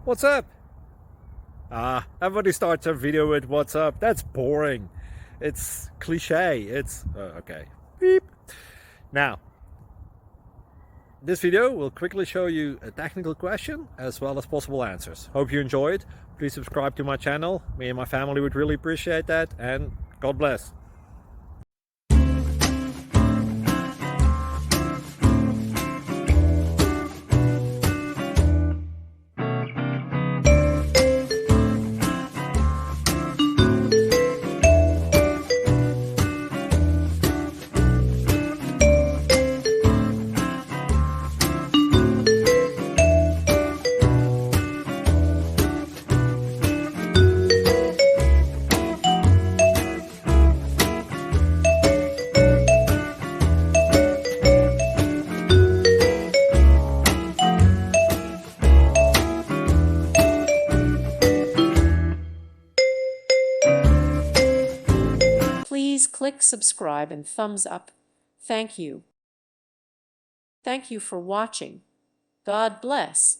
What's up? Everybody starts a video with what's up. That's boring. It's cliche. It's okay. Beep. Now, this video will quickly show you a technical question as well as possible answers. Hope you enjoy it. Please subscribe to my channel. Me and my family would really appreciate that, and God bless. Please click subscribe and thumbs up. Thank you. Thank you for watching. God bless.